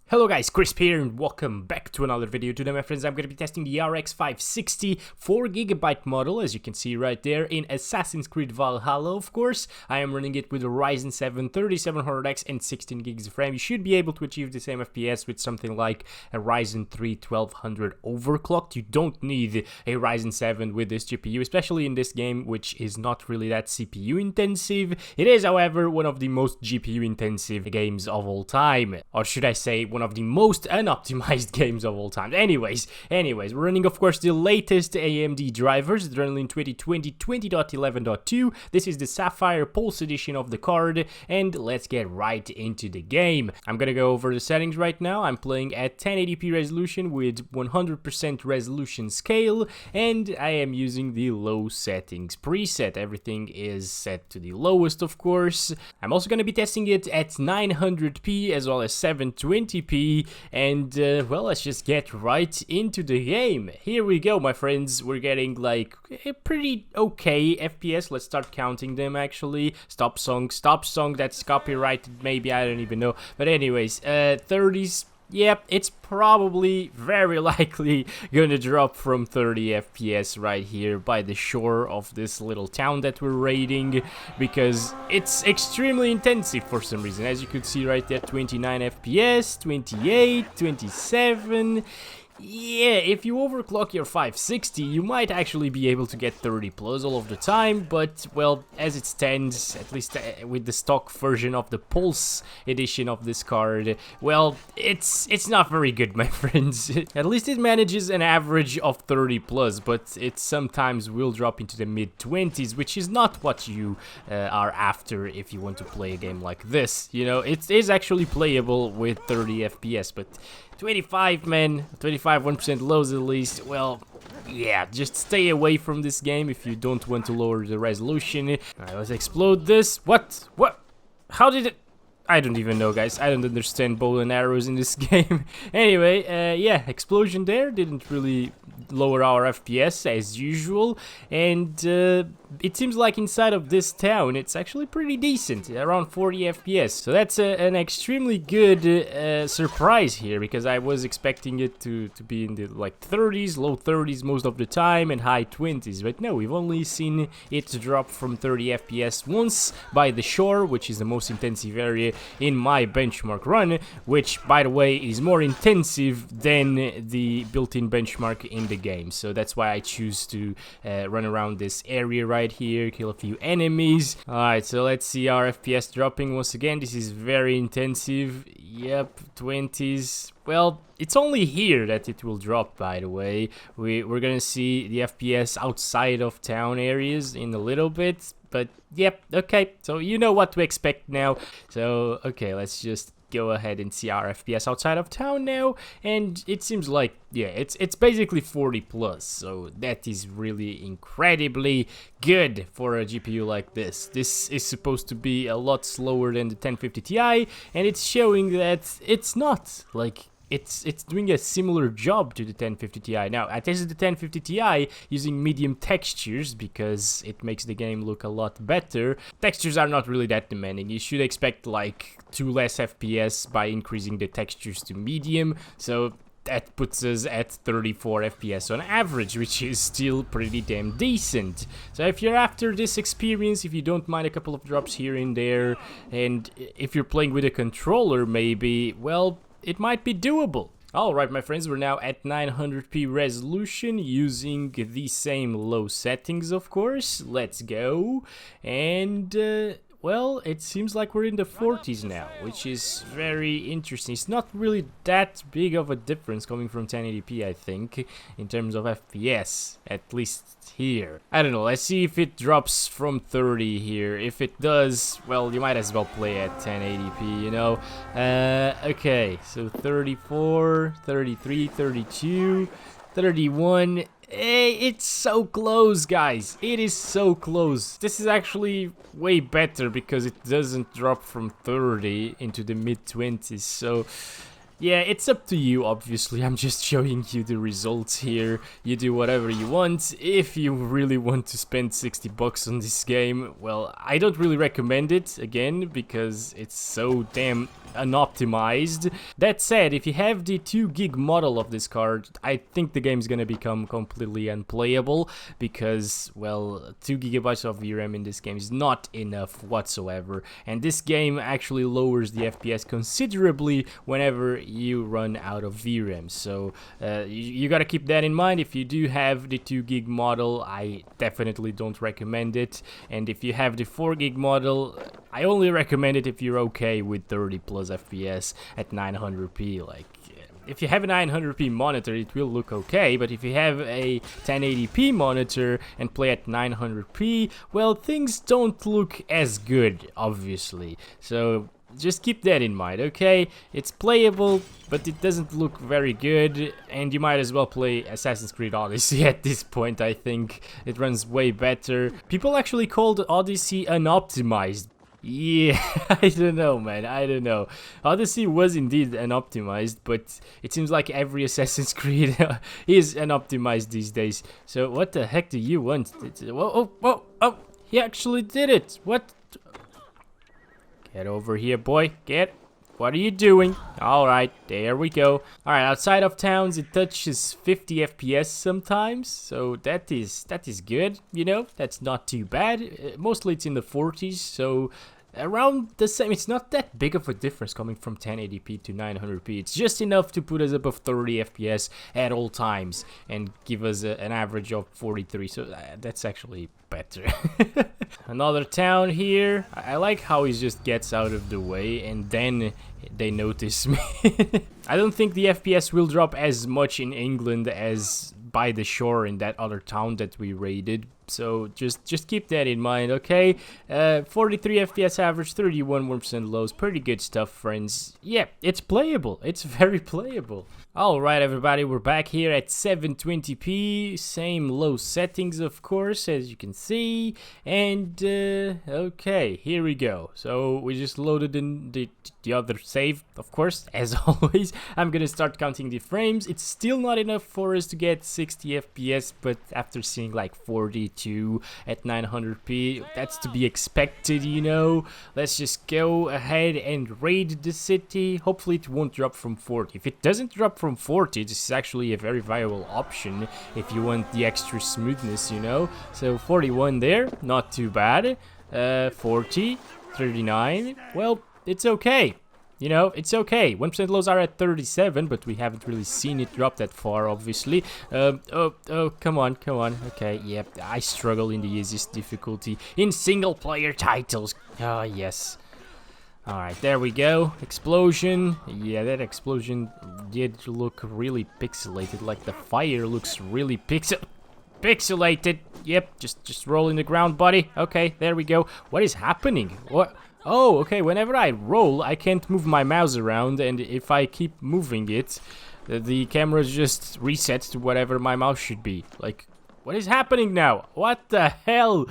Hello guys, Chris here and welcome back to another video. Today my friends, I'm going to be testing the RX 560 4GB model, as you can see right there, in Assassin's Creed Valhalla, of course. I am running it with a Ryzen 7 3700X and 16 gigs of RAM. You should be able to achieve the same FPS with something like a Ryzen 3 1200 overclocked. You don't need a Ryzen 7 with this GPU, especially in this game, which is not really that CPU intensive. It is, however, one of the most GPU intensive games of all time, or should I say one of the most unoptimized games of all time. Anyways, we're running, of course, the latest AMD drivers, Adrenaline 2020 20.11.2. This is the Sapphire Pulse edition of the card, and let's get right into the game. I'm gonna go over the settings right now. I'm playing at 1080p resolution with 100% resolution scale, and I am using the low settings preset. Everything is set to the lowest, of course. I'm also gonna be testing it at 900p as well as 720p, and well, let's just get right into the game. Here we go, my friends. We're getting like a pretty okay FPS. Let's start counting them, actually. Stop song, that's copyrighted maybe, I don't even know, but anyways, 30s. Yep, it's probably very likely gonna drop from 30 FPS right here by the shore of this little town that we're raiding, because it's extremely intensive for some reason. As you could see right there, 29 FPS, 28, 27. Yeah, if you overclock your 560, you might actually be able to get 30 plus all of the time, but, well, as it stands, at least with the stock version of the Pulse edition of this card, well, it's not very good, my friends. At least it manages an average of 30 plus, but it sometimes will drop into the mid-20s, which is not what you are after if you want to play a game like this. You know, it is actually playable with 30 FPS, but 25, man, 25, 1% lows at least. Well, yeah, just stay away from this game if you don't want to lower the resolution. Alright, let's explode this. What? How did it? I don't even know, guys. I don't understand bow and arrows in this game. Anyway, yeah, explosion there didn't really lower our FPS as usual, and it seems like inside of this town it's actually pretty decent, around 40 FPS. So that's an extremely good surprise here, because I was expecting it to be in the like 30s, low 30s most of the time, and high 20s. But no, we've only seen it drop from 30 FPS once by the shore, which is the most intensive area in my benchmark run, which, by the way, is more intensive than the built-in benchmark in the game. So that's why I choose to run around this area right here, kill a few enemies. Alright, so let's see our FPS dropping once again. This is very intensive. Yep, 20s. Well, it's only here that it will drop, by the way. We're gonna see the FPS outside of town areas in a little bit, but yep, okay, so you know what to expect now. So, okay, let's just go ahead and see our FPS outside of town now, and it seems like, yeah, it's basically 40 plus, so that is really incredibly good for a GPU like this. This is supposed to be a lot slower than the 1050 Ti, and it's showing that it's not. Like, it's doing a similar job to the 1050 Ti. Now, I tested the 1050 Ti using medium textures because it makes the game look a lot better. Textures are not really that demanding. You should expect like 2 less FPS by increasing the textures to medium. So that puts us at 34 FPS on average, which is still pretty damn decent. So if you're after this experience, if you don't mind a couple of drops here and there, and if you're playing with a controller maybe, well, it might be doable. Alright, my friends, we're now at 900p resolution using the same low settings, of course. Let's go. And well, it seems like we're in the 40s now, which is very interesting. It's not really that big of a difference coming from 1080p, I think, in terms of FPS, at least here. I don't know, let's see if it drops from 30 here. If it does, well, you might as well play at 1080p, you know. Okay, so 34, 33, 32, 31... It's so close, guys. It is so close. This is actually way better because it doesn't drop from 30 into the mid-20s. So Yeah, it's up to you, obviously. I'm just showing you the results here. You do whatever you want. If you really want to spend 60 bucks on this game, well, I don't really recommend it, again, because it's so damn unoptimized. That said, if you have the 2 gig model of this card, I think the game's gonna become completely unplayable, because, well, 2 gigabytes of VRAM in this game is not enough whatsoever, and this game actually lowers the FPS considerably whenever you run out of VRAM. So you gotta keep that in mind. If you do have the 2 gig model, I definitely don't recommend it, and if you have the 4 gig model, I only recommend it if you're okay with 30 plus FPS at 900p. Like, if you have a 900p monitor, it will look okay, but if you have a 1080p monitor and play at 900p, well, things don't look as good, obviously. So just keep that in mind, okay? It's playable, but it doesn't look very good, and you might as well play Assassin's Creed Odyssey at this point. I think it runs way better. People actually called Odyssey unoptimized. Yeah, I don't know, man, I don't know. Odyssey was indeed unoptimized, but it seems like every Assassin's Creed is unoptimized these days. So what the heck do you want? Oh, he actually did it. What? Get over here, boy, get. What are you doing? Alright, there we go. Alright, outside of towns it touches 50 FPS sometimes, so that is good, you know, that's not too bad. Mostly it's in the 40s, so around the same. It's not that big of a difference coming from 1080p to 900p. It's just enough to put us above 30 FPS at all times and give us an average of 43, so that's actually better. Another town here. I like how he just gets out of the way and then they notice me. I don't think the FPS will drop as much in England as by the shore in that other town that we raided, so just keep that in mind, okay? 43 FPS average, 31% lows, pretty good stuff, friends. Yeah, it's playable, it's very playable. Alright everybody, we're back here at 720p, same low settings of course, as you can see, and okay, here we go. So we just loaded in the other save, of course, as always. I'm gonna start counting the frames. It's still not enough for us to get 60 FPS, but after seeing like 42 at 900p, that's to be expected, you know. Let's just go ahead and raid the city. Hopefully it won't drop from 40. If it doesn't drop from 40, this is actually a very viable option if you want the extra smoothness, you know. So 41 there, not too bad. 40, 39, well, it's okay. You know, it's okay. 1% lows are at 37, but we haven't really seen it drop that far, obviously. Oh, come on. Okay, yep, I struggle in the easiest difficulty in single-player titles. Oh, yes. Alright, there we go. Explosion. Yeah, that explosion did look really pixelated. Like, the fire looks really pixelated. Yep, just roll in the ground, buddy. Okay, there we go. What is happening? What? Oh, okay, whenever I roll, I can't move my mouse around, and if I keep moving it, the camera just resets to whatever my mouse should be. Like, what is happening now? What the hell?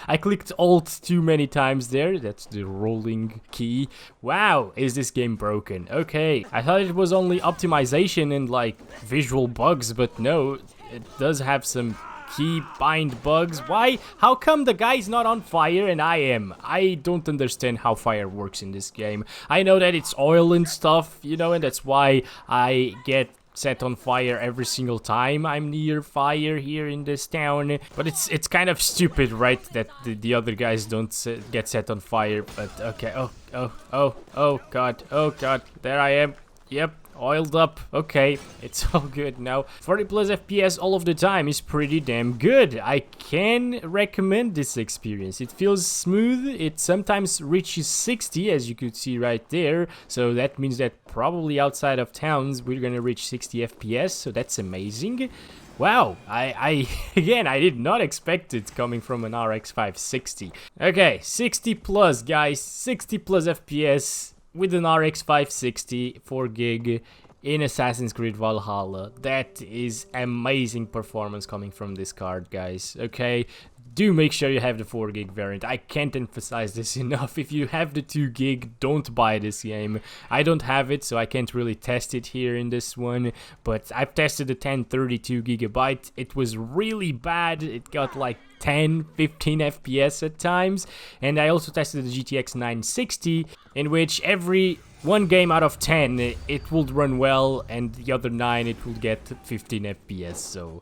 I clicked Alt too many times there. That's the rolling key. Wow, is this game broken? Okay, I thought it was only optimization and, like, visual bugs, but no, it does have some key bind bugs. Why? How come the guy's not on fire and I am? I don't understand how fire works in this game. I know that it's oil and stuff, you know, and that's why I get set on fire every single time I'm near fire here in this town. But it's kind of stupid, right, that the other guys don't get set on fire. But okay. Oh god, there I am. Yep, oiled up. Okay, it's all good now. 40 plus FPS all of the time is pretty damn good. I can recommend this experience. It feels smooth. It sometimes reaches 60, as you could see right there. So that means that probably outside of towns we're gonna reach 60 FPS. So that's amazing. Wow, I again, I did not expect it coming from an RX 560. Okay, 60 plus, guys, 60 plus FPS with an RX 560, 4 gig in Assassin's Creed Valhalla. That is amazing performance coming from this card, guys. Okay, do make sure you have the 4 gig variant. I can't emphasize this enough. If you have the 2 gig, don't buy this game. I don't have it, so I can't really test it here in this one, but I've tested the 1032 gigabyte. It was really bad. It got like 10, 15 FPS at times, and I also tested the GTX 960, in which every 1 game out of 10 it would run well, and the other 9 it will get 15 FPS, so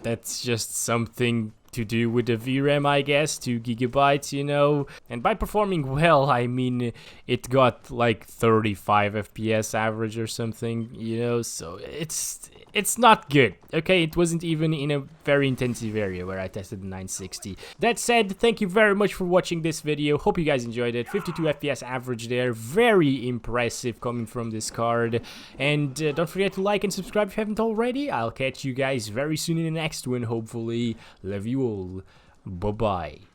that's just something to do with the VRAM, I guess. 2 gigabytes, you know, and by performing well, I mean it got like 35 FPS average or something, you know, so it's not good. Okay, it wasn't even in a very intensive area where I tested the 960. That said, thank you very much for watching this video. Hope you guys enjoyed it. 52 FPS average there, very impressive coming from this card. And don't forget to like and subscribe if you haven't already. I'll catch you guys very soon in the next one, hopefully. Love you all. Bye bye.